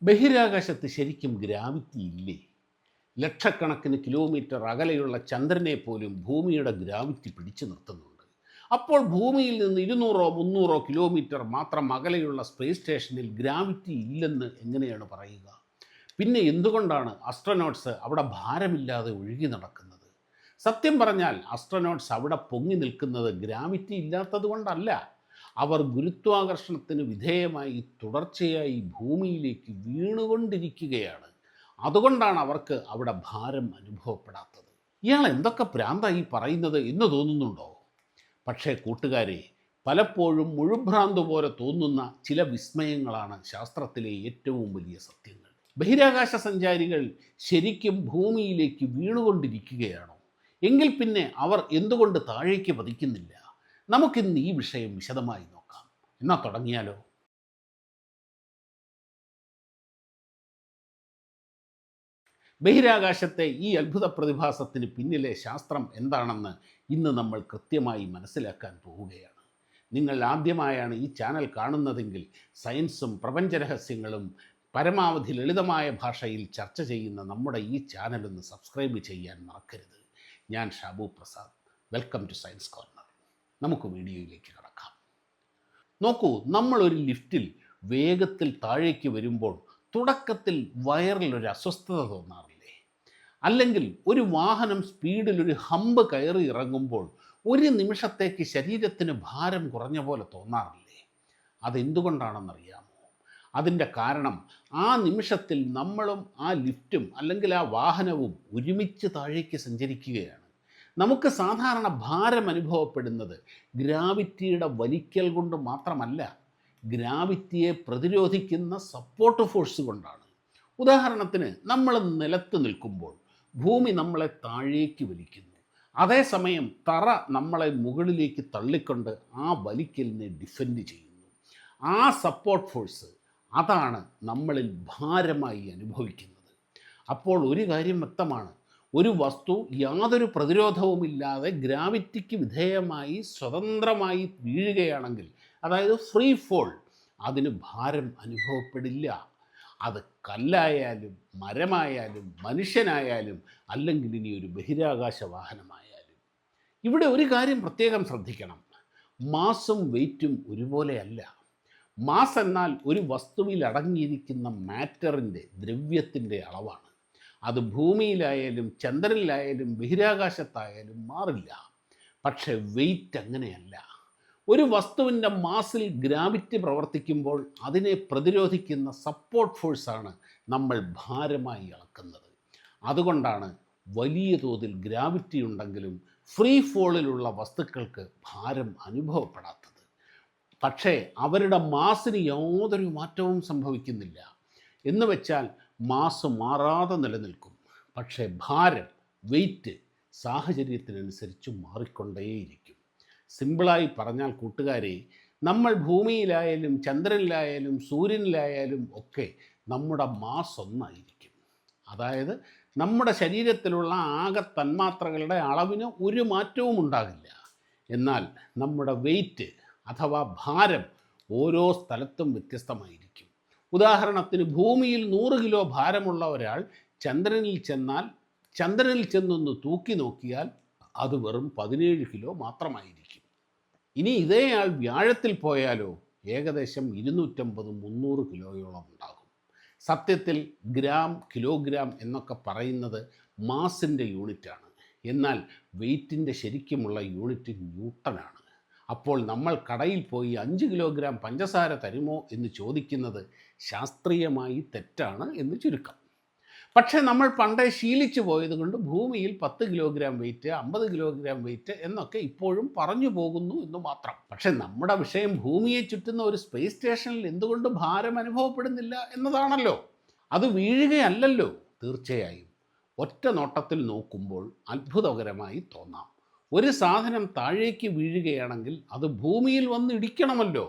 ബഹിരാകാശത്ത് ശരിക്കും ഗ്രാവിറ്റി ഇല്ലേ? ലക്ഷക്കണക്കിന് കിലോമീറ്റർ അകലെയുള്ള ചന്ദ്രനെ പോലും ഭൂമിയുടെ ഗ്രാവിറ്റി പിടിച്ചു നിർത്തുന്നുണ്ട്. അപ്പോൾ ഭൂമിയിൽ നിന്ന് 200-300 കിലോമീറ്റർ മാത്രം അകലെയുള്ള സ്പേസ് സ്റ്റേഷനിൽ ഗ്രാവിറ്റി ഇല്ലെന്ന് എങ്ങനെയാണ് പറയുക? പിന്നെ എന്തുകൊണ്ടാണ് അസ്ട്രോനോട്ട്സ് അവിടെ ഭാരമില്ലാതെ ഒഴുകി നടക്കുന്നത്? സത്യം പറഞ്ഞാൽ അസ്ട്രോനോട്ട്സ് അവിടെ പൊങ്ങി നിൽക്കുന്നത് ഗ്രാവിറ്റി ഇല്ലാത്തത് കൊണ്ടല്ല. അവർ ഗുരുത്വാകർഷണത്തിന് വിധേയമായി തുടർച്ചയായി ഭൂമിയിലേക്ക് വീണുകൊണ്ടിരിക്കുകയാണ്. അതുകൊണ്ടാണ് അവർക്ക് അവിടെ ഭാരം അനുഭവപ്പെടാത്തത്. ഇയാൾ എന്തൊക്കെ പ്രാന്തായി പറയുന്നത് എന്ന് തോന്നുന്നുണ്ടോ? പക്ഷേ കൂട്ടുകാരെ, പലപ്പോഴും മുഴുഭ്രാന്ത് പോലെ തോന്നുന്ന ചില വിസ്മയങ്ങളാണ് ശാസ്ത്രത്തിലെ ഏറ്റവും വലിയ സത്യങ്ങൾ. ബഹിരാകാശ സഞ്ചാരികൾ ശരിക്കും ഭൂമിയിലേക്ക് വീണുകൊണ്ടിരിക്കുകയാണോ? എങ്കിൽ പിന്നെ അവർ എന്തുകൊണ്ട് താഴേക്ക് പതിക്കുന്നില്ല? നമുക്കിന്ന് ഈ വിഷയം വിശദമായി നോക്കാം. എന്നാൽ തുടങ്ങിയാലോ? ബഹിരാകാശത്തെ ഈ അത്ഭുത പ്രതിഭാസത്തിന് പിന്നിലെ ശാസ്ത്രം എന്താണെന്ന് ഇന്ന് നമ്മൾ കൃത്യമായി മനസ്സിലാക്കാൻ പോവുകയാണ്. നിങ്ങൾ ആദ്യമായാണ് ഈ ചാനൽ കാണുന്നതെങ്കിൽ സയൻസും പ്രപഞ്ചരഹസ്യങ്ങളും പരമാവധി ലളിതമായ ഭാഷയിൽ ചർച്ച ചെയ്യുന്ന നമ്മുടെ ഈ ചാനലൊന്ന് സബ്സ്ക്രൈബ് ചെയ്യാൻ മറക്കരുത്. ഞാൻ Shabu Prasad. Welcome two science corner. നമുക്ക് വീഡിയോയിലേക്ക് കടക്കാം. നോക്കൂ, നമ്മളൊരു ലിഫ്റ്റിൽ വേഗത്തിൽ താഴേക്ക് വരുമ്പോൾ തുടക്കത്തിൽ വയറിലൊരു അസ്വസ്ഥത തോന്നാറില്ലേ? അല്ലെങ്കിൽ ഒരു വാഹനം സ്പീഡിൽ ഒരു ഹമ്പ് കയറി ഇറങ്ങുമ്പോൾ ഒരു നിമിഷത്തേക്ക് ശരീരത്തിന് ഭാരം കുറഞ്ഞ പോലെ തോന്നാറില്ലേ? അതെന്തുകൊണ്ടാണെന്നറിയാമോ? അതിൻ്റെ കാരണം ആ നിമിഷത്തിൽ നമ്മളും ആ ലിഫ്റ്റും അല്ലെങ്കിൽ ആ വാഹനവും ഒരുമിച്ച് താഴേക്ക് സഞ്ചരിക്കുകയാണ്. നമുക്ക് സാധാരണ ഭാരം അനുഭവപ്പെടുന്നത് ഗ്രാവിറ്റിയുടെ വലിക്കൽ കൊണ്ട് മാത്രമല്ല, ഗ്രാവിറ്റിയെ പ്രതിരോധിക്കുന്ന സപ്പോർട്ട് ഫോഴ്സ് കൊണ്ടാണ്. ഉദാഹരണത്തിന്, നമ്മൾ നിലത്ത് നിൽക്കുമ്പോൾ ഭൂമി നമ്മളെ താഴേക്ക് വലിക്കുന്നു. അതേസമയം തറ നമ്മളെ മുകളിലേക്ക് തള്ളിക്കൊണ്ട് ആ വലിക്കലിനെ ഡിഫെൻഡ് ചെയ്യുന്നു. ആ സപ്പോർട്ട് ഫോഴ്സ് അതാണ് നമ്മളിൽ ഭാരമായി അനുഭവിക്കുന്നത്. അപ്പോൾ ഒരു കാര്യം വ്യക്തമാണ്, ഒരു വസ്തു യാതൊരു പ്രതിരോധവുമില്ലാതെ ഗ്രാവിറ്റിക്ക് വിധേയമായി സ്വതന്ത്രമായി വീഴുകയാണെങ്കിൽ, അതായത് ഫ്രീ ഫോൾ, അതിന് ഭാരം അനുഭവപ്പെടില്ല. അത് കല്ലായാലും മരമായാലും മനുഷ്യനായാലും അല്ലെങ്കിൽ ഇനി ഒരു ബഹിരാകാശ വാഹനമായാലും. ഇവിടെ ഒരു കാര്യം പ്രത്യേകം ശ്രദ്ധിക്കണം. മാസും വെയ്റ്റും ഒരുപോലെയല്ല. മാസ് എന്നാൽ ഒരു വസ്തുവിൽ അടങ്ങിയിരിക്കുന്ന മാറ്ററിൻ്റെ, ദ്രവ്യത്തിൻ്റെ അളവാണ്. അത് ഭൂമിയിലായാലും ചന്ദ്രനിലായാലും ബഹിരാകാശത്തായാലും മാറില്ല. പക്ഷേ വെയ്റ്റ് അങ്ങനെയല്ല. ഒരു വസ്തുവിൻ്റെ മാസിൽ ഗ്രാവിറ്റി പ്രവർത്തിക്കുമ്പോൾ അതിനെ പ്രതിരോധിക്കുന്ന സപ്പോർട്ട് ഫോഴ്സാണ് നമ്മൾ ഭാരമായി അളക്കുന്നത്. അതുകൊണ്ടാണ് വലിയ തോതിൽ ഗ്രാവിറ്റി ഉണ്ടെങ്കിലും ഫ്രീ ഫോളിലുള്ള വസ്തുക്കൾക്ക് ഭാരം അനുഭവപ്പെടാത്തത്. പക്ഷേ അവരുടെ മാസിന് യാതൊരു മാറ്റവും സംഭവിക്കുന്നില്ല. എന്ന് വെച്ചാൽ മാസ് മാറാതെ നിലനിൽക്കും. പക്ഷേ ഭാരം, വെയ്റ്റ് സാഹചര്യത്തിനനുസരിച്ച് മാറിക്കൊണ്ടേയിരിക്കും. സിമ്പിളായി പറഞ്ഞാൽ കൂട്ടുകാരെ, നമ്മൾ ഭൂമിയിലായാലും ചന്ദ്രനിലായാലും സൂര്യനിലായാലും ഒക്കെ നമ്മുടെ മാസ് ഒന്നായിരിക്കും. അതായത് നമ്മുടെ ശരീരത്തിലുള്ള ആകെ തന്മാത്രകളുടെ അളവിന് ഒരു മാറ്റവും ഉണ്ടാകില്ല. എന്നാൽ നമ്മുടെ വെയ്റ്റ് അഥവാ ഭാരം ഓരോ സ്ഥലത്തും വ്യത്യസ്തമായിരിക്കും. ഉദാഹരണത്തിന്, ഭൂമിയിൽ 100 കിലോ ഭാരമുള്ള ഒരാൾ ചന്ദ്രനിൽ ചെന്നൊന്ന് തൂക്കി നോക്കിയാൽ അത് വെറും 17 കിലോ മാത്രമായിരിക്കും. ഇനി ഇതേയാൾ വ്യാഴത്തിൽ പോയാലോ ഏകദേശം 250-300 കിലോയോളം ഉണ്ടാകും. സത്യത്തിൽ ഗ്രാം, കിലോഗ്രാം എന്നൊക്കെ പറയുന്നത് മാസിൻ്റെ യൂണിറ്റാണ്. എന്നാൽ വെയ്റ്റിൻ്റെ ശരിക്കുമുള്ള യൂണിറ്റ് ന്യൂട്ടനാണ്. അപ്പോൾ നമ്മൾ കടയിൽ പോയി 5 കിലോഗ്രാം പഞ്ചസാര തരുമോ എന്ന് ചോദിക്കുന്നത് ശാസ്ത്രീയമായി തെറ്റാണ് എന്ന് ചുരുക്കം. പക്ഷേ നമ്മൾ പണ്ടേ ശീലിച്ചു പോയത് കൊണ്ട് ഭൂമിയിൽ 10 കിലോഗ്രാം വെയിറ്റ്, 50 കിലോഗ്രാം വെയിറ്റ് എന്നൊക്കെ ഇപ്പോഴും പറഞ്ഞു പോകുന്നു എന്ന് മാത്രം. പക്ഷേ നമ്മുടെ വിഷയം ഭൂമിയെ ചുറ്റുന്ന ഒരു സ്പേസ് സ്റ്റേഷനിൽ എന്തുകൊണ്ട് ഭാരം അനുഭവപ്പെടുന്നില്ല എന്നതാണല്ലോ. അത് വീഴുകയല്ലല്ലോ. തീർച്ചയായും ഒറ്റ നോട്ടത്തിൽ നോക്കുമ്പോൾ അത്ഭുതകരമായി തോന്നാം. ഒരു സാധനം താഴേക്ക് വീഴുകയാണെങ്കിൽ അത് ഭൂമിയിൽ വന്ന് ഇടിക്കണമല്ലോ.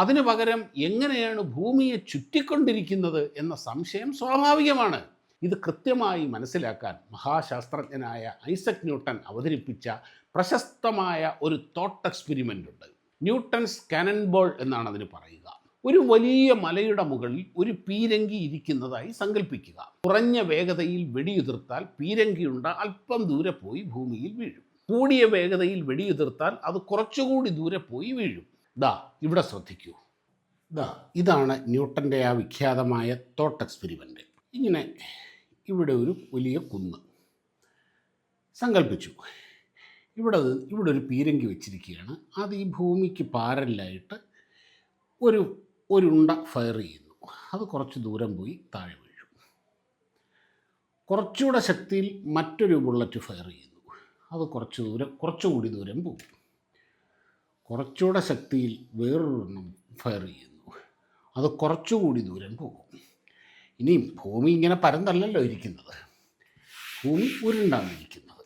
അതിനു പകരം എങ്ങനെയാണ് ഭൂമിയെ ചുറ്റിക്കൊണ്ടിരിക്കുന്നത് എന്ന സംശയം സ്വാഭാവികമാണ്. ഇത് കൃത്യമായി മനസ്സിലാക്കാൻ മഹാശാസ്ത്രജ്ഞനായ ഐസക് ന്യൂട്ടൺ അവതരിപ്പിച്ച പ്രശസ്തമായ ഒരു തോട്ട് എക്സ്പെരിമെൻ്റ് ഉണ്ട്. ന്യൂട്ടൺസ് കാനൻ ബോൾ എന്നാണ് അതിന് പറയുക. ഒരു വലിയ മലയുടെ മുകളിൽ ഒരു പീരങ്കി ഇരിക്കുന്നതായി സങ്കല്പിക്കുക. കുറഞ്ഞ വേഗതയിൽ വെടിയുതിർത്താൽ പീരങ്കിയുണ്ട അല്പം ദൂരെ പോയി ഭൂമിയിൽ വീഴും. കൂടിയ വേഗതയിൽ വെടിയുതിർത്താൽ അത് കുറച്ചുകൂടി ദൂരെ പോയി വീഴും. ദാ ഇവിടെ ശ്രദ്ധിക്കൂ. ഇതാണ് ന്യൂട്ടൻ്റെ ആ വിഖ്യാതമായ തോട്ട് എക്സ്പെരിമെൻ്റ്. ഇങ്ങനെ ഇവിടെ ഒരു വലിയ കുന്ന് സങ്കല്പിച്ചു. ഇവിടെ ഒരു പീരങ്കി വെച്ചിരിക്കുകയാണ്. അത് ഈ ഭൂമിക്ക് പാരലായിട്ട് ഒരു ഉണ്ട ഫയർ ചെയ്യുന്നു. അത് കുറച്ച് ദൂരം പോയി താഴെ വീഴും. കുറച്ചുകൂടെ ശക്തിയിൽ മറ്റൊരു ബുള്ളറ്റ് ഫയർ ചെയ്യുന്നു. അത് കുറച്ചുകൂടി ദൂരം പോകും. കുറച്ചുകൂടെ ശക്തിയിൽ വേറൊരെണ്ണം ഫയർ ചെയ്യുന്നു. അത് കുറച്ചുകൂടി ദൂരം പോകും. ഇനിയും ഭൂമി ഇങ്ങനെ പരന്നല്ലല്ലോ ഇരിക്കുന്നത്, ഭൂമി ഉരുണ്ടാണ് ഇരിക്കുന്നത്.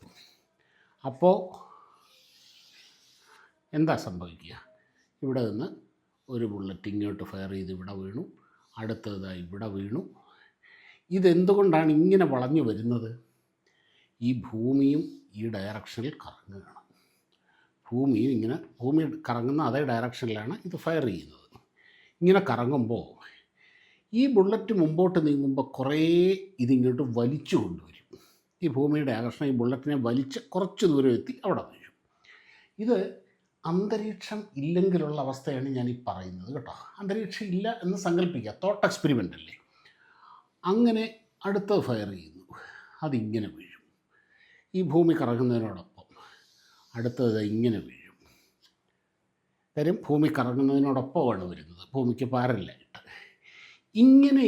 അപ്പോൾ എന്താ സംഭവിക്കുക? ഇവിടെ നിന്ന് ഒരു ബുള്ളറ്റ് ഇങ്ങോട്ട് ഫയർ ചെയ്ത് ഇവിടെ വീണു, അടുത്തതായി ഇവിടെ വീണു. ഇതെന്തുകൊണ്ടാണ് ഇങ്ങനെ വളഞ്ഞു വരുന്നത്? ഈ ഭൂമിയും ഈ ഡയറക്ഷനിൽ കറങ്ങുകയാണ്. ഭൂമി കറങ്ങുന്ന അതേ ഡയറക്ഷനിലാണ് ഇത് ഫയർ ചെയ്യുന്നത്. ഇങ്ങനെ കറങ്ങുമ്പോൾ ഈ ബുള്ളറ്റ് മുമ്പോട്ട് നീങ്ങുമ്പോൾ കുറേ ഇതിങ്ങോട്ട് വലിച്ചു കൊണ്ടുവരും. ഈ ഭൂമിയുടെ ആകർഷണം ഈ ബുള്ളറ്റിനെ വലിച്ച് കുറച്ച് ദൂരം എത്തി അവിടെ വീഴും. ഇത് അന്തരീക്ഷം ഇല്ലെങ്കിലുള്ള അവസ്ഥയാണ് ഞാൻ ഈ പറയുന്നത് കേട്ടോ. അന്തരീക്ഷം ഇല്ല എന്ന് സങ്കല്പിക്കുക. തോട്ട് എക്സ്പെരിമെൻ്റ് അല്ലേ. അങ്ങനെ അടുത്തത് ഫയർ ചെയ്യുന്നു, അതിങ്ങനെ വീഴും. ഈ ഭൂമി കറങ്ങുന്നതിനോടൊപ്പം അടുത്തത് ഇങ്ങനെ വീഴും. കാര്യം ഭൂമി കറങ്ങുന്നതിനോടൊപ്പമാണ് വരുന്നത്, ഭൂമിക്ക് പാരലായിട്ട്. ഇങ്ങനെ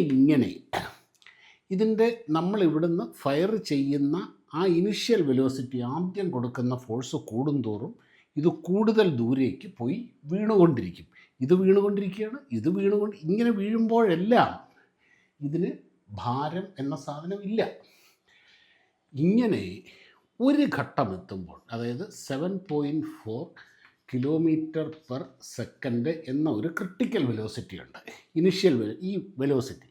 ഇതിൻ്റെ നമ്മളിവിടുന്ന് ഫയർ ചെയ്യുന്ന ആ ഇനിഷ്യൽ വെലോസിറ്റി, ആദ്യം കൊടുക്കുന്ന ഫോഴ്സ് കൂടുന്തോറും ഇത് കൂടുതൽ ദൂരേക്ക് പോയി വീണുകൊണ്ടിരിക്കും. ഇത് ഇങ്ങനെ വീഴുമ്പോഴെല്ലാം ഇതിന് ഭാരം എന്ന സാധനം ഇല്ല. ഇങ്ങനെ ഒരു ഘട്ടം എത്തുമ്പോൾ, അതായത് 7.4 കിലോമീറ്റർ പെർ സെക്കൻഡ് എന്ന ഒരു ക്രിട്ടിക്കൽ വെലോസിറ്റി ഉണ്ട്, ഇനിഷ്യൽ ഈ വെലോസിറ്റി.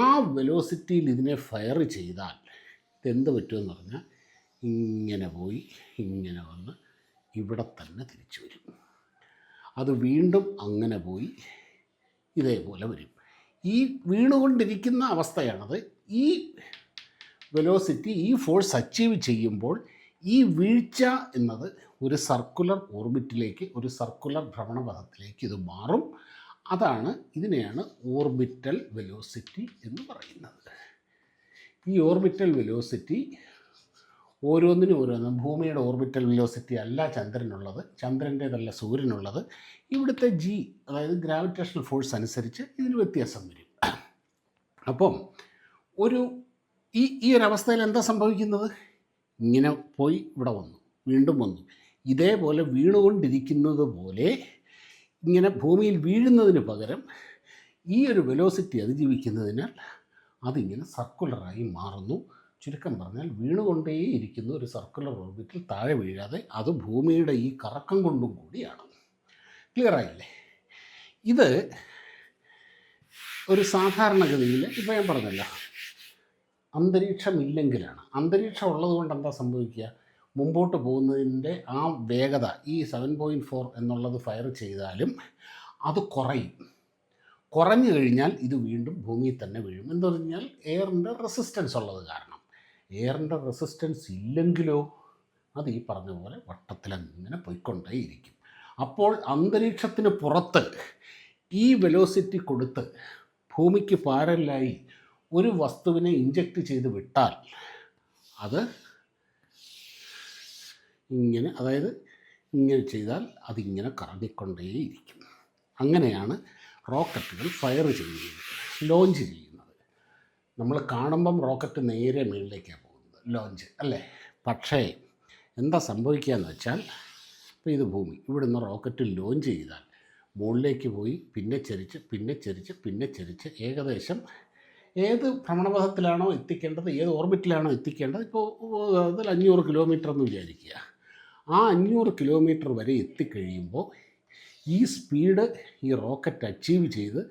ആ വെലോസിറ്റിയിൽ ഇതിനെ ഫയർ ചെയ്താൽ ഇതെന്ത് പറ്റുമെന്ന് പറഞ്ഞാൽ ഇങ്ങനെ പോയി ഇങ്ങനെ വന്ന് ഇവിടെ തന്നെ തിരിച്ചു വരും. അത് വീണ്ടും അങ്ങനെ പോയി ഇതേപോലെ വരും. ഈ വീണുകൊണ്ടിരിക്കുന്ന അവസ്ഥയാണത്. ഈ വെലോസിറ്റി, ഈ ഫോഴ്സ് അച്ചീവ് ചെയ്യുമ്പോൾ ഈ വീഴ്ച എന്നത് ഒരു സർക്കുലർ ഓർബിറ്റിലേക്ക്, ഒരു സർക്കുലർ ഭ്രമണപഥത്തിലേക്ക് ഇത് മാറും. ഇതിനെയാണ് ഓർബിറ്റൽ വെലോസിറ്റി എന്ന് പറയുന്നത്. ഈ ഓർബിറ്റൽ വെലോസിറ്റി ഓരോന്നിനും ഭൂമിയുടെ ഓർബിറ്റൽ വെലോസിറ്റി അല്ല ചന്ദ്രനുള്ളത്, ചന്ദ്രൻ്റേതല്ല സൂര്യനുള്ളത്. ഇവിടുത്തെ അതായത് ഗ്രാവിറ്റേഷണൽ ഫോഴ്സ് അനുസരിച്ച് ഇതിന് വ്യത്യാസം വരും. അപ്പം ഈ ഒരവസ്ഥയിൽ എന്താ സംഭവിക്കുന്നത്? ഇങ്ങനെ പോയി ഇവിടെ വന്നു, വീണ്ടും വന്നു. ഇതേപോലെ വീണുകൊണ്ടിരിക്കുന്നത് പോലെ ഇങ്ങനെ ഭൂമിയിൽ വീഴുന്നതിന് പകരം ഈ ഒരു വെലോസിറ്റി അതിജീവിക്കുന്നതിനാൽ അതിങ്ങനെ സർക്കുലറായി മാറുന്നു. ചുരുക്കം പറഞ്ഞാൽ വീണുകൊണ്ടേയിരിക്കുന്ന ഒരു സർക്കുലർ ഓർബിറ്റിൽ താഴെ വീഴാതെ അത് ഭൂമിയുടെ ഈ കറക്കം കൊണ്ടും കൂടിയാണ്. ക്ലിയറായില്ലേ? ഇത് ഒരു സാധാരണഗതിയിൽ ഇപ്പോൾ ഞാൻ പറഞ്ഞല്ലോ, അന്തരീക്ഷം ഇല്ലെങ്കിലാണ്. അന്തരീക്ഷം ഉള്ളത് കൊണ്ട് എന്താ സംഭവിക്കുക? മുമ്പോട്ട് പോകുന്നതിൻ്റെ ആ വേഗത, ഈ 7.4 എന്നുള്ളത് ഫയർ ചെയ്താലും അത് കുറഞ്ഞു കഴിഞ്ഞാൽ ഇത് വീണ്ടും ഭൂമിയിൽ തന്നെ വീഴും. എന്ന് പറഞ്ഞാൽ എയറിൻ്റെ റെസിസ്റ്റൻസ് ഉള്ളത് കാരണം. എയറിൻ്റെ റെസിസ്റ്റൻസ് ഇല്ലെങ്കിലോ അത് ഈ പറഞ്ഞ പോലെ വട്ടത്തിലങ്ങനെ പോയിക്കൊണ്ടേയിരിക്കും. അപ്പോൾ അന്തരീക്ഷത്തിന് പുറത്ത് ഈ വെലോസിറ്റി കൊടുത്ത് ഭൂമിക്ക് പാരലായി ഒരു വസ്തുവിനെ ഇഞ്ചക്റ്റ് ചെയ്ത് വിട്ടാൽ അത് ഇങ്ങനെ, അതായത് ഇങ്ങനെ ചെയ്താൽ അതിങ്ങനെ കറങ്ങിക്കൊണ്ടേയിരിക്കും. അങ്ങനെയാണ് റോക്കറ്റുകൾ ഫയർ ചെയ്യുന്നത്, ലോഞ്ച് ചെയ്യുന്നത്. നമ്മൾ കാണുമ്പം റോക്കറ്റ് നേരെ മുകളിലേക്കാണ് പോകുന്നത്, ലോഞ്ച് അല്ലേ? പക്ഷേ എന്താ സംഭവിക്കുക എന്ന് വെച്ചാൽ, ഇപ്പോൾ ഇത് ഭൂമി, ഇവിടുന്ന് റോക്കറ്റ് ലോഞ്ച് ചെയ്താൽ മുകളിലേക്ക് പോയി പിന്നെ ചരിച്ച് ഏകദേശം ഏത് ഭ്രമണപഥത്തിലാണോ എത്തിക്കേണ്ടത്, ഏത് ഓർബിറ്റിലാണോ എത്തിക്കേണ്ടത്, ഇപ്പോൾ അതിൽ 500 കിലോമീറ്റർ എന്ന് വിചാരിക്കുക. ആ 500 കിലോമീറ്റർ വരെ എത്തിക്കഴിയുമ്പോൾ ഈ സ്പീഡ് ഈ റോക്കറ്റ് അച്ചീവ് ചെയ്ത്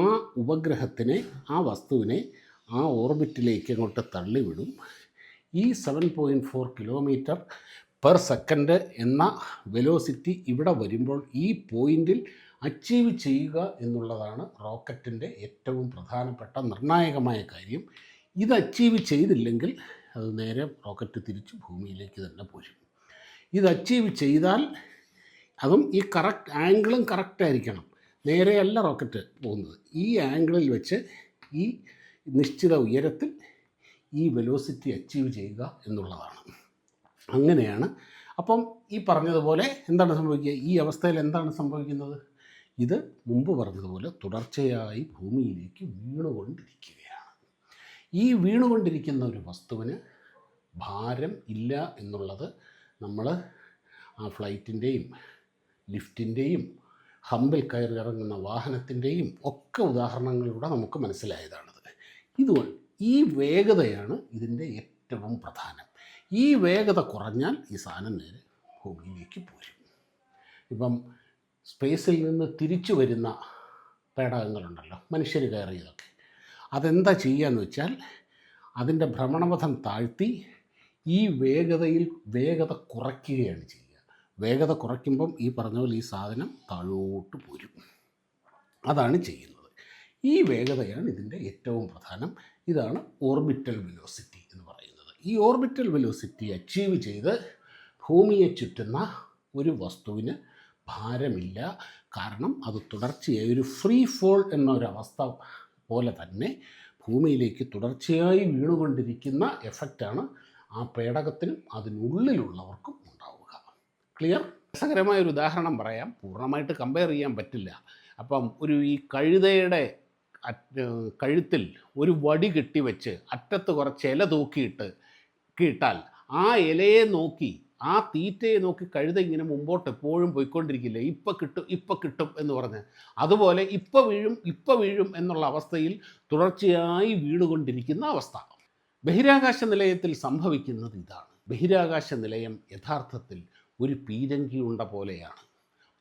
ആ ഉപഗ്രഹത്തിനെ, ആ വസ്തുവിനെ ആ ഓർബിറ്റിലേക്ക് അങ്ങോട്ട് തള്ളിവിടും. ഈ 7.4 കിലോമീറ്റർ പെർ സെക്കൻഡ് എന്ന വെലോസിറ്റി ഇവിടെ വരുമ്പോൾ ഈ പോയിൻറ്റിൽ അച്ചീവ് ചെയ്യുക എന്നുള്ളതാണ് റോക്കറ്റിൻ്റെ ഏറ്റവും പ്രധാനപ്പെട്ട നിർണായകമായ കാര്യം. ഇത് അച്ചീവ് ചെയ്തില്ലെങ്കിൽ അത് നേരെ റോക്കറ്റ് തിരിച്ച് ഭൂമിയിലേക്ക് തന്നെ പോരും. ഇത് അച്ചീവ് ചെയ്താൽ അതും ഈ കറക്റ്റ് ആംഗിളും കറക്റ്റായിരിക്കണം. നേരെയല്ല റോക്കറ്റ് പോകുന്നത്. ഈ ആംഗിളിൽ വെച്ച് ഈ നിശ്ചിത ഉയരത്തിൽ ഈ വെലോസിറ്റി അച്ചീവ് ചെയ്യുക എന്നുള്ളതാണ്. അങ്ങനെയാണ്. അപ്പം ഈ പറഞ്ഞതുപോലെ എന്താണ് സംഭവിക്കുക? ഈ അവസ്ഥയിൽ എന്താണ് സംഭവിക്കുന്നത്? ഇത് മുമ്പ് പറഞ്ഞതുപോലെ തുടർച്ചയായി ഭൂമിയിലേക്ക് വീണുകൊണ്ടിരിക്കുകയാണ്. ഈ വീണുകൊണ്ടിരിക്കുന്ന ഒരു വസ്തുവിന് ഭാരം ഇല്ല എന്നുള്ളത് നമ്മൾ ആ ഫ്ലൈറ്റിൻ്റെയും ലിഫ്റ്റിൻ്റെയും ഹമ്പിൽ കയറി ഇറങ്ങുന്ന വാഹനത്തിൻ്റെയും ഒക്കെ ഉദാഹരണങ്ങളിലൂടെ നമുക്ക് മനസ്സിലായതാണത്. ഇതുകൊണ്ട് ഈ വേഗതയാണ് ഇതിൻ്റെ ഏറ്റവും പ്രധാനം. ഈ വേഗത കുറഞ്ഞാൽ ഈ സാധനം നേരെ ഭൂമിയിലേക്ക് പോരും. ഇപ്പം സ്പേസിൽ നിന്ന് തിരിച്ചു വരുന്ന പേടകങ്ങളുണ്ടല്ലോ, മനുഷ്യർ കയറിയതൊക്കെ, അതെന്താ ചെയ്യുകയെന്ന് വെച്ചാൽ അതിൻ്റെ ഭ്രമണപഥം താഴ്ത്തി ഈ വേഗത കുറയ്ക്കുകയാണ് ചെയ്യുക. വേഗത കുറയ്ക്കുമ്പം ഈ പറഞ്ഞ പോലെ ഈ സാധനം താഴോട്ട് പോരും. അതാണ് ചെയ്യുന്നത്. ഈ വേഗതയാണ് ഇതിൻ്റെ ഏറ്റവും പ്രധാനം. ഇതാണ് ഓർബിറ്റൽ വെലോസിറ്റി എന്ന് പറയുന്നത്. ഈ ഓർബിറ്റൽ വെലോസിറ്റി അച്ചീവ് ചെയ്ത് ഭൂമിയെ ചുറ്റുന്ന ഒരു വസ്തുവിന് ഭാരമില്ല. കാരണം അത് തുടർച്ചയായി ഒരു ഫ്രീ ഫോൾ എന്നൊരവസ്ഥ പോലെ തന്നെ ഭൂമിയിലേക്ക് തുടർച്ചയായി വീണുകൊണ്ടിരിക്കുന്ന എഫക്റ്റാണ് ആ പേടകത്തിനും അതിനുള്ളിലുള്ളവർക്കും ഉണ്ടാവുക. ക്ലിയർ? രസകരമായൊരു ഉദാഹരണം പറയാം. പൂർണ്ണമായിട്ട് കമ്പയർ ചെയ്യാൻ പറ്റില്ല. അപ്പം ഈ കഴുതയുടെ കഴുത്തിൽ ഒരു വടി കെട്ടിവെച്ച് അറ്റത്ത് കുറച്ച് ഇല തൂക്കിയിട്ടാൽ ആ ഇലയെ നോക്കി, ആ തീറ്റയെ നോക്കി കഴുത ഇങ്ങനെ മുമ്പോട്ട് എപ്പോഴും പോയിക്കൊണ്ടിരിക്കില്ലേ, ഇപ്പം കിട്ടും എന്ന് പറഞ്ഞ്. അതുപോലെ ഇപ്പം വീഴും എന്നുള്ള അവസ്ഥയിൽ തുടർച്ചയായി വീണുകൊണ്ടിരിക്കുന്ന അവസ്ഥ. ബഹിരാകാശ നിലയത്തിൽ സംഭവിക്കുന്നത് ഇതാണ്. ബഹിരാകാശ നിലയം യഥാർത്ഥത്തിൽ ഒരു പീരങ്കിയുണ്ട പോലെയാണ്.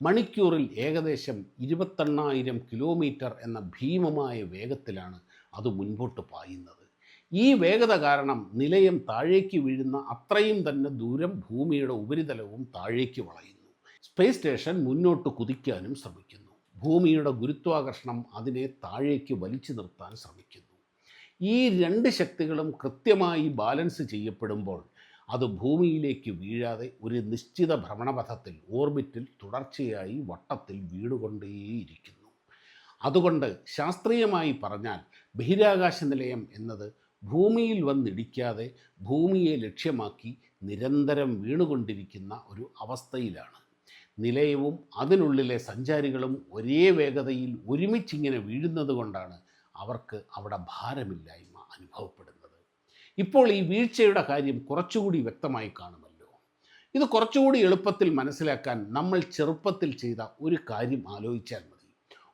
മണിക്കൂറിൽ ഏകദേശം 28,000 കിലോമീറ്റർ എന്ന ഭീമമായ വേഗത്തിലാണ് അത് മുൻപോട്ട് പായുന്നത്. ഈ വേഗത കാരണം നിലയം താഴേക്ക് വീഴുന്ന അത്രയും തന്നെ ദൂരം ഭൂമിയുടെ ഉപരിതലവും താഴേക്ക് വളയുന്നു. സ്പേസ് സ്റ്റേഷൻ മുന്നോട്ട് കുതിക്കാനും ശ്രമിക്കുന്നു. ഭൂമിയുടെ ഗുരുത്വാകർഷണം അതിനെ താഴേക്ക് വലിച്ചു നിർത്താൻ ശ്രമിക്കുന്നു. ഈ രണ്ട് ശക്തികളും കൃത്യമായി ബാലൻസ് ചെയ്യപ്പെടുമ്പോൾ അത് ഭൂമിയിലേക്ക് വീഴാതെ ഒരു നിശ്ചിത ഭ്രമണപഥത്തിൽ, ഓർബിറ്റിൽ തുടർച്ചയായി വട്ടത്തിൽ വീണുകൊണ്ടേയിരിക്കുന്നു. അതുകൊണ്ട് ശാസ്ത്രീയമായി പറഞ്ഞാൽ ബഹിരാകാശ നിലയം എന്നത് ഭൂമിയിൽ വന്നിടിക്കാതെ ഭൂമിയെ ലക്ഷ്യമാക്കി നിരന്തരം വീണുകൊണ്ടിരിക്കുന്ന ഒരു അവസ്ഥയിലാണ്. നിലയവും അതിനുള്ളിലെ സഞ്ചാരികളും ഒരേ വേഗതയിൽ ഒരുമിച്ചിങ്ങനെ വീഴുന്നത് കൊണ്ടാണ് അവർക്ക് അവിടെ ഭാരമില്ലായ്മ അനുഭവപ്പെടുന്നത്. ഇപ്പോൾ ഈ വീഴ്ചയുടെ കാര്യം കുറച്ചുകൂടി വ്യക്തമായി കാണുമല്ലോ. ഇത് കുറച്ചുകൂടി എളുപ്പത്തിൽ മനസ്സിലാക്കാൻ നമ്മൾ ചെറുപ്പത്തിൽ ചെയ്ത ഒരു കാര്യം ആലോചിച്ചാൽ മതി.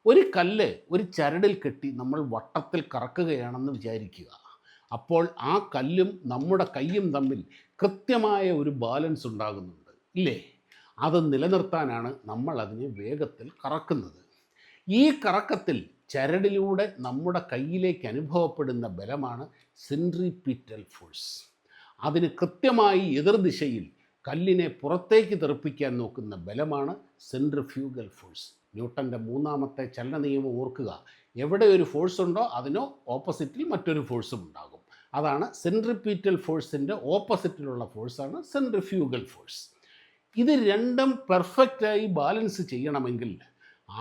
ഒരു കല്ല് ഒരു ചരടിൽ കെട്ടി നമ്മൾ വട്ടത്തിൽ കറക്കുകയാണെന്ന് വിചാരിക്കുക. അപ്പോൾ ആ കല്ലും നമ്മുടെ കൈയും തമ്മിൽ കൃത്യമായ ഒരു ബാലൻസ് ഉണ്ടാകുന്നുണ്ട്, ഇല്ലേ? അത് നിലനിർത്താനാണ് നമ്മൾ അതിനെ വേഗത്തിൽ കറക്കുന്നത്. ഈ കറക്കത്തിൽ ചരടിലൂടെ നമ്മുടെ കയ്യിലേക്ക് അനുഭവപ്പെടുന്ന ബലമാണ് സെൻട്രിപീറ്റൽ ഫോഴ്സ്. അതിന് കൃത്യമായി എതിർദിശയിൽ കല്ലിനെ പുറത്തേക്ക് തെറിപ്പിക്കാൻ നോക്കുന്ന ബലമാണ് സെൻട്രിഫ്യൂഗൽ ഫോഴ്സ്. ന്യൂട്ടൻ്റെ മൂന്നാമത്തെ ചലന നിയമം ഓർക്കുക. എവിടെ ഒരു ഫോഴ്സ് ഉണ്ടോ അതിനോ ഓപ്പോസിറ്റിൽ മറ്റൊരു ഫോഴ്സും ഉണ്ടാകും. അതാണ് സെൻട്രിപീറ്റൽ ഫോഴ്സിൻ്റെ ഓപ്പോസിറ്റിലുള്ള ഫോഴ്സാണ് സെൻട്രിഫ്യൂഗൽ ഫോഴ്സ്. ഇത് രണ്ടും പെർഫെക്റ്റായി ബാലൻസ് ചെയ്യണമെങ്കിൽ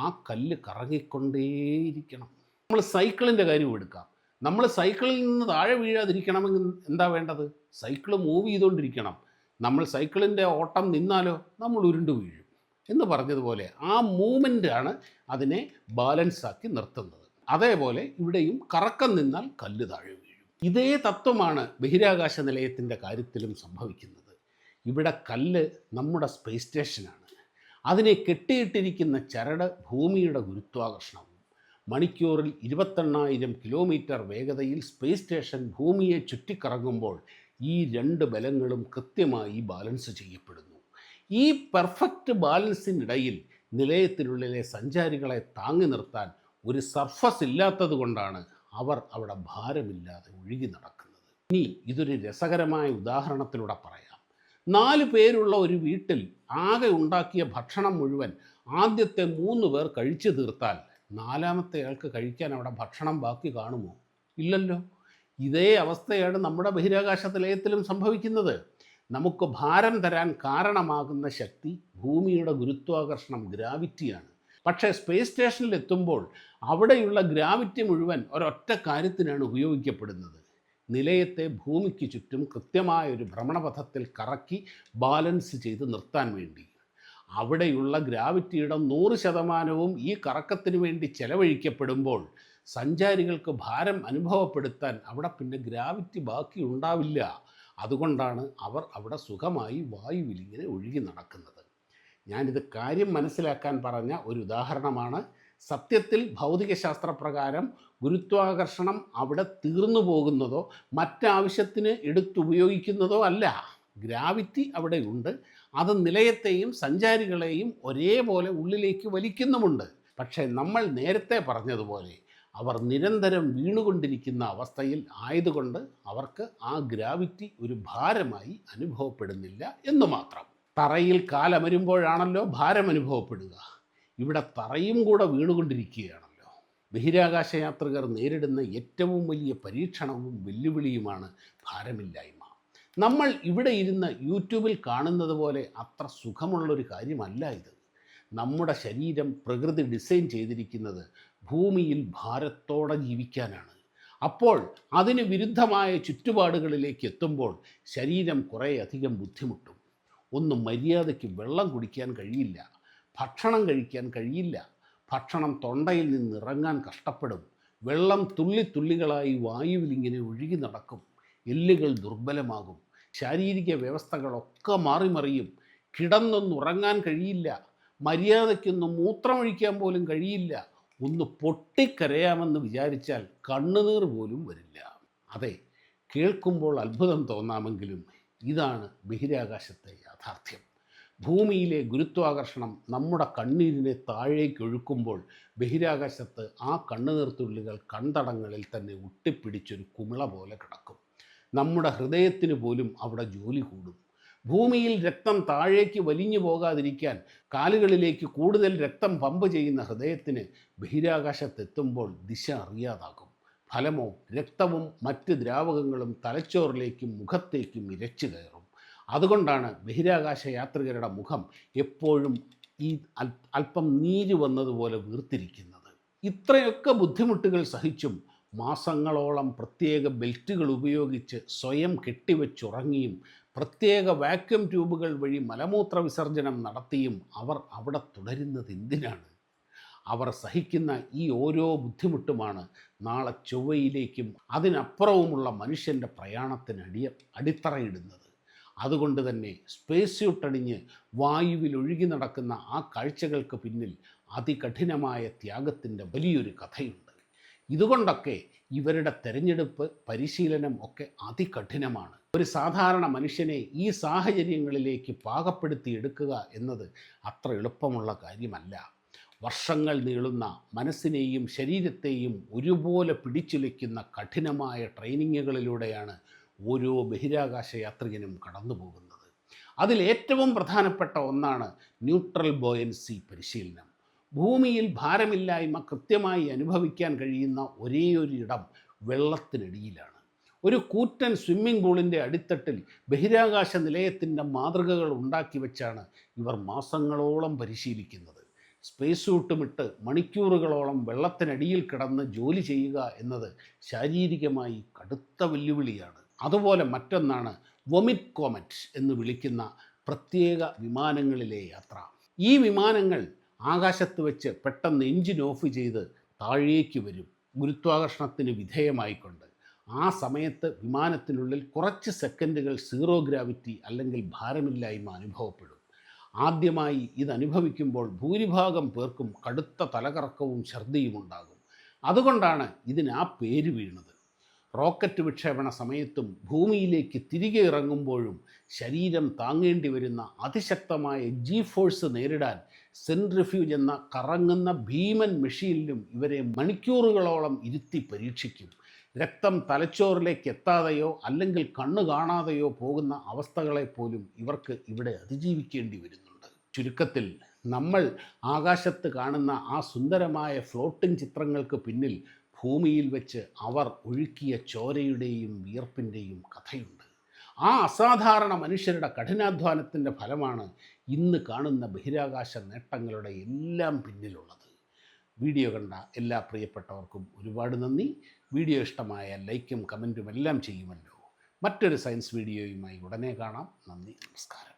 ആ കല്ല് കറങ്ങിക്കൊണ്ടേയിരിക്കണം. നമ്മൾ സൈക്കിളിൻ്റെ കാര്യം എടുക്കാം. നമ്മൾ സൈക്കിളിൽ നിന്ന് താഴെ വീഴാതിരിക്കണമെങ്കിൽ എന്താ വേണ്ടത്? സൈക്കിൾ മൂവ് ചെയ്തുകൊണ്ടിരിക്കണം. നമ്മൾ സൈക്കിളിൻ്റെ ഓട്ടം നിന്നാലോ നമ്മൾ ഉരുണ്ടു വീഴും എന്ന് പറഞ്ഞതുപോലെ ആ മൂവ്മെൻ്റാണ് അതിനെ ബാലൻസാക്കി നിർത്തുന്നത്. അതേപോലെ ഇവിടെയും കറക്കം നിന്നാൽ കല്ല് താഴെ വീഴും. ഇതേ തത്വമാണ് ബഹിരാകാശ നിലയത്തിൻ്റെ കാര്യത്തിലും സംഭവിക്കുന്നത്. ഇവിടെ കല്ല് നമ്മുടെ സ്പേസ് സ്റ്റേഷനാണ്. അതിനെ കെട്ടിയിട്ടിരിക്കുന്ന ചരട് ഭൂമിയുടെ ഗുരുത്വാകർഷണവും. മണിക്കൂറിൽ 28,000 കിലോമീറ്റർ വേഗതയിൽ സ്പേസ് സ്റ്റേഷൻ ഭൂമിയെ ചുറ്റിക്കറങ്ങുമ്പോൾ ഈ രണ്ട് ബലങ്ങളും കൃത്യമായി ബാലൻസ് ചെയ്യപ്പെടുന്നു. ഈ പെർഫെക്റ്റ് ബാലൻസിനിടയിൽ നിലയത്തിനുള്ളിലെ സഞ്ചാരികളെ താങ്ങി നിർത്താൻ ഒരു സർഫസ് ഇല്ലാത്തത് കൊണ്ടാണ് അവർ അവിടെ ഭാരമില്ലാതെ ഒഴുകി നടക്കുന്നത്. ഇനി ഇതൊരു രസകരമായ ഉദാഹരണത്തിലൂടെ പറയാം. 4 പേരുള്ള ഒരു വീട്ടിൽ ആകെ ഉണ്ടാക്കിയ ഭക്ഷണം മുഴുവൻ ആദ്യത്തെ 3 പേർ കഴിച്ചു തീർത്താൽ നാലാമത്തെ ആൾക്ക് കഴിക്കാൻ അവിടെ ഭക്ഷണം ബാക്കി കാണുമോ? ഇല്ലല്ലോ. ഇതേ അവസ്ഥയാണ് നമ്മുടെ ബഹിരാകാശ നിലയത്തിലും സംഭവിക്കുന്നത്. നമുക്ക് ഭാരം തരാൻ കാരണമാകുന്ന ശക്തി ഭൂമിയുടെ ഗുരുത്വാകർഷണം, ഗ്രാവിറ്റിയാണ്. പക്ഷേ സ്പേസ് സ്റ്റേഷനിൽ എത്തുമ്പോൾ അവിടെയുള്ള ഗ്രാവിറ്റി മുഴുവൻ ഒരൊറ്റ കാര്യത്തിനാണ് ഉപയോഗിക്കപ്പെടുന്നത്. നിലയത്തെ ഭൂമിക്ക് ചുറ്റും കൃത്യമായ ഒരു ഭ്രമണപഥത്തിൽ കറക്കി ബാലൻസ് ചെയ്ത് നിർത്താൻ വേണ്ടി. അവിടെയുള്ള ഗ്രാവിറ്റിയുടെ 100% ഈ കറക്കത്തിന് വേണ്ടി ചെലവഴിക്കപ്പെടുമ്പോൾ സഞ്ചാരികൾക്ക് ഭാരം അനുഭവപ്പെടുത്താൻ അവിടെ പിന്നെ ഗ്രാവിറ്റി ബാക്കി ഉണ്ടാവില്ല. അതുകൊണ്ടാണ് അവർ അവിടെ സുഖമായി വായുവിലിങ്ങനെ ഒഴുകി നടക്കുന്നത്. ഞാനിത് കാര്യം മനസ്സിലാക്കാൻ പറഞ്ഞ ഒരു ഉദാഹരണമാണ്. സത്യത്തിൽ ഭൗതികശാസ്ത്രപ്രകാരം ഗുരുത്വാകർഷണം അവിടെ തീർന്നു പോകുന്നതോ മറ്റാവശ്യത്തിന് എടുത്തുപയോഗിക്കുന്നതോ അല്ല. ഗ്രാവിറ്റി അവിടെയുണ്ട്. അത് നിലയത്തെയും സഞ്ചാരികളെയും ഒരേപോലെ ഉള്ളിലേക്ക് വലിക്കുന്നുമുണ്ട്. പക്ഷേ നമ്മൾ നേരത്തെ പറഞ്ഞതുപോലെ അവർ നിരന്തരം വീണുകൊണ്ടിരിക്കുന്ന അവസ്ഥയിൽ ആയതുകൊണ്ട് അവർക്ക് ആ ഗ്രാവിറ്റി ഒരു ഭാരമായി അനുഭവപ്പെടുന്നില്ല എന്ന് മാത്രം. തറയിൽ കാലമരുമ്പോഴാണല്ലോ ഭാരം അനുഭവപ്പെടുക. ഇവിടെ തറയും കൂടെ വീണുകൊണ്ടിരിക്കുകയാണല്ലോ. ബഹിരാകാശ യാത്രികർ നേരിടുന്ന ഏറ്റവും വലിയ പരീക്ഷണവും വെല്ലുവിളിയുമാണ് ഭാരമില്ലായ്മ. നമ്മൾ ഇവിടെ ഇരുന്ന് യൂട്യൂബിൽ കാണുന്നത് പോലെ അത്ര സുഖമുള്ളൊരു കാര്യമല്ല ഇത്. നമ്മുടെ ശരീരം പ്രകൃതി ഡിസൈൻ ചെയ്തിരിക്കുന്നത് ഭൂമിയിൽ ഭാരത്തോടെ ജീവിക്കാനാണ്. അപ്പോൾ അതിന് വിരുദ്ധമായ ചുറ്റുപാടുകളിലേക്ക് എത്തുമ്പോൾ ശരീരം കുറേയധികം ബുദ്ധിമുട്ടും. ഒന്ന് മര്യാദയ്ക്ക് വെള്ളം കുടിക്കാൻ കഴിയില്ല, ഭക്ഷണം കഴിക്കാൻ കഴിയില്ല, ഭക്ഷണം തൊണ്ടയിൽ നിന്ന് ഇറങ്ങാൻ കഷ്ടപ്പെടും, വെള്ളം തുള്ളി തുള്ളികളായി വായുവിലിങ്ങനെ ഒഴുകി നടക്കും, എല്ലുകൾ ദുർബലമാകും, ശാരീരിക വ്യവസ്ഥകളൊക്കെ മാറിമറിയും, കിടന്നൊന്നുറങ്ങാൻ കഴിയില്ല, മര്യാദയ്ക്കൊന്ന് മൂത്രമൊഴിക്കാൻ പോലും കഴിയില്ല, ഒന്ന് പൊട്ടിക്കരയാമെന്ന് വിചാരിച്ചാൽ കണ്ണുനീർ പോലും വരില്ല. അതെ, കേൾക്കുമ്പോൾ അത്ഭുതം തോന്നാമെങ്കിലും ഇതാണ് ബഹിരാകാശത്തെ യാഥാർത്ഥ്യം. ഭൂമിയിലെ ഗുരുത്വാകർഷണം നമ്മുടെ കണ്ണീരിനെ താഴേക്കൊഴുക്കുമ്പോൾ ബഹിരാകാശത്ത് ആ കണ്ണുനീർത്തുള്ളികൾ കൺതടങ്ങളിൽ തന്നെ ഒട്ടിപ്പിടിച്ചൊരു കുമിള പോലെ കിടക്കും. നമ്മുടെ ഹൃദയത്തിന് പോലും അവിടെ ജോലി കൂടും. ഭൂമിയിൽ രക്തം താഴേക്ക് വലിഞ്ഞു പോകാതിരിക്കാൻ കാലുകളിലേക്ക് കൂടുതൽ രക്തം പമ്പ് ചെയ്യുന്ന ഹൃദയത്തിന് ബഹിരാകാശത്തെത്തുമ്പോൾ ദിശ അറിയാതാകും. ഫലമോ രക്തവും മറ്റ് ദ്രാവകങ്ങളും തലച്ചോറിലേക്കും മുഖത്തേക്കും ഇരച്ചു കയറും. അതുകൊണ്ടാണ് ബഹിരാകാശ യാത്രികരുടെ മുഖം എപ്പോഴും ഈ അല്പം നീര് വന്നതുപോലെ വീർത്തിരിക്കുന്നത്. ഇത്രയൊക്കെ ബുദ്ധിമുട്ടുകൾ സഹിച്ചും മാസങ്ങളോളം പ്രത്യേക ബെൽറ്റുകൾ ഉപയോഗിച്ച് സ്വയം കെട്ടിവെച്ചുറങ്ങിയും പ്രത്യേക വാക്യൂം ട്യൂബുകൾ വഴി മലമൂത്ര വിസർജനം നടത്തിയും അവർ അവിടെ തുടരുന്നത് എന്തിനാണ്? അവർ സഹിക്കുന്ന ഈ ഓരോ ബുദ്ധിമുട്ടുമാണ് നാളെ ചൊവ്വയിലേക്കും അതിനപ്പുറവുമുള്ള മനുഷ്യൻ്റെ പ്രയാണത്തിന് അടിത്തറയിടുന്നത്. അതുകൊണ്ട് തന്നെ സ്പേസ് സ്യൂട്ടണിഞ്ഞ് വായുവിൽ ഒഴുകി നടക്കുന്ന ആ കാഴ്ചകൾക്ക് പിന്നിൽ അതികഠിനമായ ത്യാഗത്തിൻ്റെ വലിയൊരു കഥയുണ്ട്. ഇതുകൊണ്ടൊക്കെ ഇവരുടെ തെരഞ്ഞെടുപ്പ്, പരിശീലനം ഒക്കെ അതികഠിനമാണ്. ഒരു സാധാരണ മനുഷ്യനെ ഈ സാഹചര്യങ്ങളിലേക്ക് പാകപ്പെടുത്തിയെടുക്കുക എന്നത് അത്ര എളുപ്പമുള്ള കാര്യമല്ല. വർഷങ്ങൾ നീളുന്ന മനസ്സിനെയും ശരീരത്തെയും ഒരുപോലെ പിടിച്ചുലയ്ക്കുന്ന കഠിനമായ ട്രെയിനിങ്ങുകളിലൂടെയാണ് ഓരോ ബഹിരാകാശ യാത്രികനും കടന്നു പോകുന്നത്. അതിലേറ്റവും പ്രധാനപ്പെട്ട ഒന്നാണ് ന്യൂട്രൽ ബോയൻസി പരിശീലനം. ഭൂമിയിൽ ഭാരമില്ലായ്മ കൃത്യമായി അനുഭവിക്കാൻ കഴിയുന്ന ഒരേയൊരു ഇടം വെള്ളത്തിനടിയിലാണ്. ഒരു കൂറ്റൻ സ്വിമ്മിംഗ് പൂളിൻ്റെ അടിത്തട്ടിൽ ബഹിരാകാശ നിലയത്തിൻ്റെ മാതൃകകൾ ഉണ്ടാക്കി വെച്ചാണ് ഇവർ മാസങ്ങളോളം പരിശീലിക്കുന്നത്. സ്പേസ് സൂട്ടുമിട്ട് മണിക്കൂറുകളോളം വെള്ളത്തിനടിയിൽ കിടന്ന് ജോലി ചെയ്യുക എന്നത് ശാരീരികമായി കടുത്ത വെല്ലുവിളിയാണ്. അതുപോലെ മറ്റൊന്നാണ് വൊമിറ്റ് കോമറ്റ് എന്ന് വിളിക്കുന്ന പ്രത്യേക വിമാനങ്ങളിലെ യാത്ര. ഈ വിമാനങ്ങൾ ആകാശത്ത് വെച്ച് പെട്ടെന്ന് എഞ്ചിൻ ഓഫ് ചെയ്ത് താഴേക്ക് വരും, ഗുരുത്വാകർഷണത്തിന് വിധേയമായിക്കൊണ്ട്. ആ സമയത്ത് വിമാനത്തിനുള്ളിൽ കുറച്ച് സെക്കൻഡുകൾ സീറോ ഗ്രാവിറ്റി അല്ലെങ്കിൽ ഭാരമില്ലായ്മ അനുഭവപ്പെടും. ആദ്യമായി ഇതനുഭവിക്കുമ്പോൾ ഭൂരിഭാഗം പേർക്കും കടുത്ത തലകറക്കവും ഛർദിയും ഉണ്ടാകും. അതുകൊണ്ടാണ് ഇതിന് ആ പേര് വീണത്. റോക്കറ്റ് വിക്ഷേപണ സമയത്തും ഭൂമിയിലേക്ക് തിരികെ ഇറങ്ങുമ്പോഴും ശരീരം താങ്ങേണ്ടി വരുന്ന അതിശക്തമായ ജി ഫോഴ്സ് നേരിടാൻ സെൻട്രിഫ്യൂജ് എന്ന കറങ്ങുന്ന ഭീമൻ മെഷീനിലും ഇവരെ മണിക്കൂറുകളോളം ഇരുത്തി പരീക്ഷിക്കും. രക്തം തലച്ചോറിലേക്ക് എത്താതെയോ അല്ലെങ്കിൽ കണ്ണു കാണാതെയോ പോകുന്ന അവസ്ഥകളെപ്പോലും ഇവർക്ക് ഇവിടെ അതിജീവിക്കേണ്ടി വരുന്നുണ്ട്. ചുരുക്കത്തിൽ നമ്മൾ ആകാശത്ത് കാണുന്ന ആ സുന്ദരമായ ഫ്ലോട്ടിംഗ് ചിത്രങ്ങൾക്ക് പിന്നിൽ ഭൂമിയിൽ വെച്ച് അവർ ഒഴുക്കിയ ചോരയുടെയും വിയർപ്പിൻ്റെയും കഥയുണ്ട്. ആ അസാധാരണ മനുഷ്യരുടെ കഠിനാധ്വാനത്തിൻ്റെ ഫലമാണ് ഇന്ന് കാണുന്ന ബഹിരാകാശ നേട്ടങ്ങളുടെ എല്ലാം പിന്നിലുള്ളത്. വീഡിയോ കണ്ട എല്ലാ പ്രിയപ്പെട്ടവർക്കും ഒരുപാട് നന്ദി. വീഡിയോ ഇഷ്ടമായ ലൈക്കും കമൻറ്റും എല്ലാം ചെയ്യുമല്ലോ. മറ്റൊരു സയൻസ് വീഡിയോയുമായി ഉടനെ കാണാം. നന്ദി, നമസ്കാരം.